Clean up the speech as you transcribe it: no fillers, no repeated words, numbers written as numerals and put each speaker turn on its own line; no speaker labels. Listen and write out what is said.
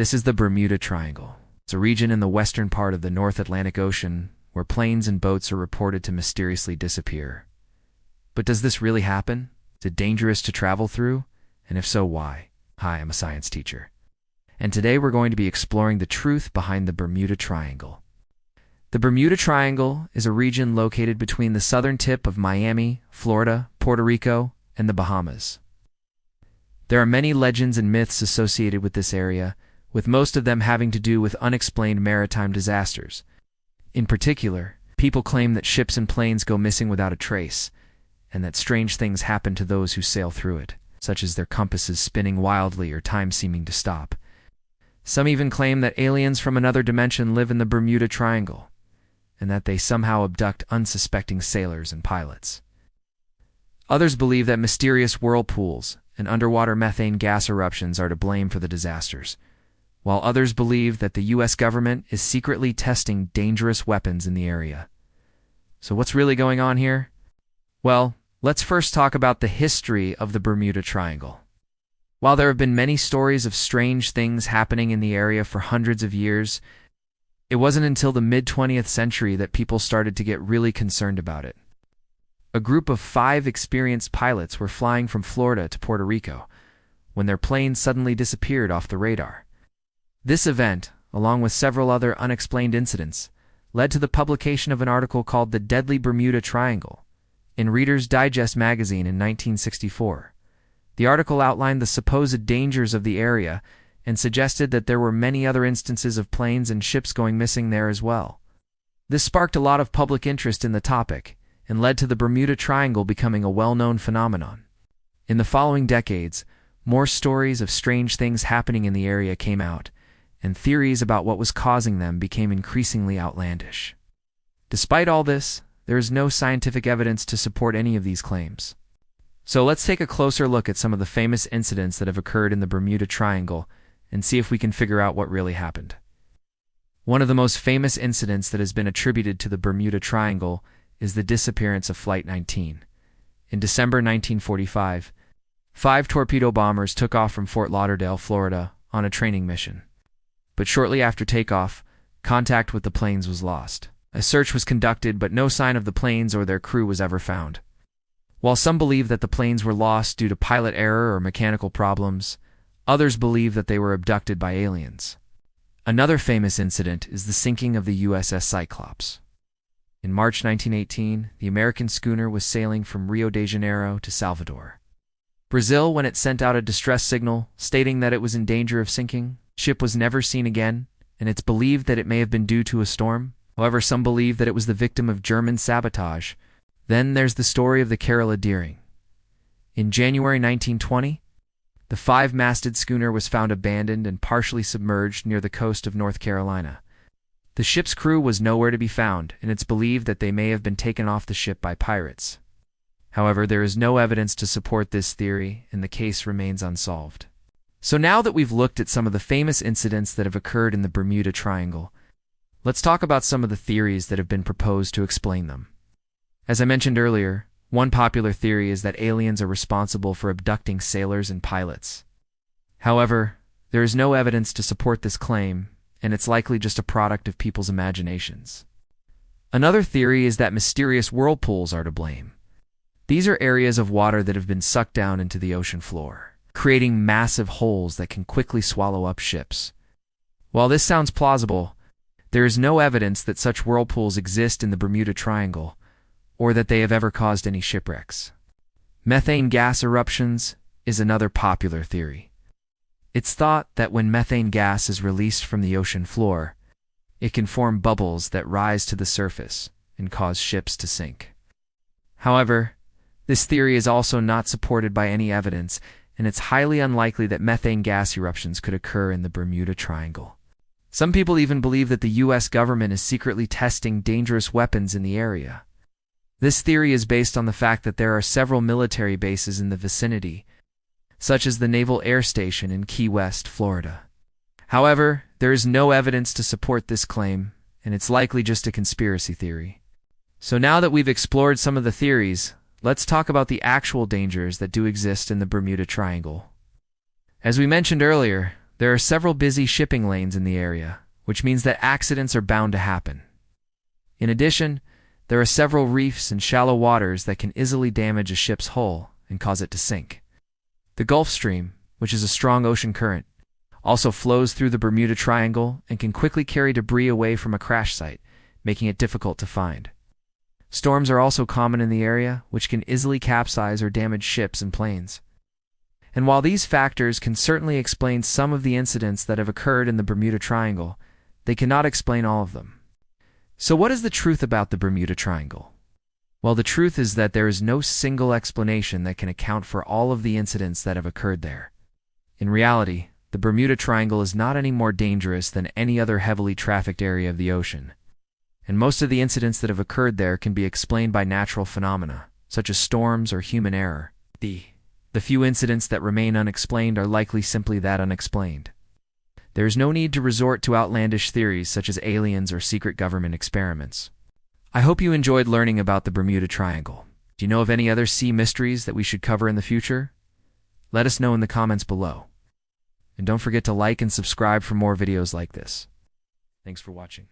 This is the Bermuda Triangle. It's a region in the western part of the North Atlantic Ocean where planes and boats are reported to mysteriously disappear. But does this really happen? Is it dangerous to travel through? And if so, why? Hi, I'm a science teacher. And today we're going to be exploring the truth behind the Bermuda Triangle. The Bermuda Triangle is a region located between the southern tip of Miami, Florida, Puerto Rico, and the Bahamas. There are many legends and myths associated with this area, with most of them having to do with unexplained maritime disasters. In particular, people claim that ships and planes go missing without a trace, and that strange things happen to those who sail through it, such as their compasses spinning wildly or time seeming to stop. Some even claim that aliens from another dimension live in the Bermuda Triangle, and that they somehow abduct unsuspecting sailors and pilots. Others believe that mysterious whirlpools and underwater methane gas eruptions are to blame for the disasters, while others believe that the U.S. government is secretly testing dangerous weapons in the area. So what's really going on here? Well, let's first talk about the history of the Bermuda Triangle. While there have been many stories of strange things happening in the area for hundreds of years, it wasn't until the mid-20th century that people started to get really concerned about it. A group of 5 experienced pilots were flying from Florida to Puerto Rico when their plane suddenly disappeared off the radar. This event, along with several other unexplained incidents, led to the publication of an article called The Deadly Bermuda Triangle in Reader's Digest magazine in 1964. The article outlined the supposed dangers of the area and suggested that there were many other instances of planes and ships going missing there as well. This sparked a lot of public interest in the topic and led to the Bermuda Triangle becoming a well-known phenomenon. In the following decades, more stories of strange things happening in the area came out, and theories about what was causing them became increasingly outlandish. Despite all this, there is no scientific evidence to support any of these claims. So let's take a closer look at some of the famous incidents that have occurred in the Bermuda Triangle and see if we can figure out what really happened. One of the most famous incidents that has been attributed to the Bermuda Triangle is the disappearance of Flight 19. In December 1945, 5 torpedo bombers took off from Fort Lauderdale, Florida, on a training mission. But shortly after takeoff, contact with the planes was lost. A search was conducted, but no sign of the planes or their crew was ever found. While some believe that the planes were lost due to pilot error or mechanical problems, others believe that they were abducted by aliens. Another famous incident is the sinking of the USS Cyclops. In March 1918, the American schooner was sailing from Rio de Janeiro to Salvador, Brazil, when it sent out a distress signal stating that it was in danger of sinking. Ship was never seen again, and it's believed that it may have been due to a storm. However, some believe that it was the victim of German sabotage. Then there's the story of the Kerala Deering. In January 1920, the 5-masted schooner was found abandoned and partially submerged near the coast of North Carolina. The ship's crew was nowhere to be found, and it's believed that they may have been taken off the ship by pirates. However, there is no evidence to support this theory, and the case remains unsolved. So now that we've looked at some of the famous incidents that have occurred in the Bermuda Triangle, let's talk about some of the theories that have been proposed to explain them. As I mentioned earlier, one popular theory is that aliens are responsible for abducting sailors and pilots. However, there is no evidence to support this claim, and it's likely just a product of people's imaginations. Another theory is that mysterious whirlpools are to blame. These are areas of water that have been sucked down into the ocean floor, creating massive holes that can quickly swallow up ships. While this sounds plausible, there is no evidence that such whirlpools exist in the Bermuda Triangle, or that they have ever caused any shipwrecks. Methane gas eruptions is another popular theory. It's thought that when methane gas is released from the ocean floor, it can form bubbles that rise to the surface and cause ships to sink. However, this theory is also not supported by any evidence, and it's highly unlikely that methane gas eruptions could occur in the Bermuda Triangle. Some people even believe that the U.S. government is secretly testing dangerous weapons in the area. This theory is based on the fact that there are several military bases in the vicinity, such as the Naval Air Station in Key West, Florida. However, there is no evidence to support this claim, and it's likely just a conspiracy theory. So now that we've explored some of the theories, let's talk about the actual dangers that do exist in the Bermuda Triangle. As we mentioned earlier, There are several busy shipping lanes in the area, which means that accidents are bound to happen. In addition, there are several reefs and shallow waters that can easily damage a ship's hull and cause it to sink. The Gulf Stream, which is a strong ocean current, also flows through the Bermuda Triangle and can quickly carry debris away from a crash site, making it difficult to find. Storms are also common in the area, which can easily capsize or damage ships and planes. And while these factors can certainly explain some of the incidents that have occurred in the Bermuda Triangle, they cannot explain all of them. So what is the truth about the Bermuda Triangle? Well, the truth is that there is no single explanation that can account for all of the incidents that have occurred there. In reality, the Bermuda Triangle is not any more dangerous than any other heavily trafficked area of the ocean. And most of the incidents that have occurred there can be explained by natural phenomena, such as storms or human error. The few incidents that remain unexplained are likely simply that, unexplained. There is no need to resort to outlandish theories such as aliens or secret government experiments. I hope you enjoyed learning about the Bermuda Triangle. Do you know of any other sea mysteries that we should cover in the future? Let us know in the comments below. And don't forget to like and subscribe for more videos like this. Thanks for watching.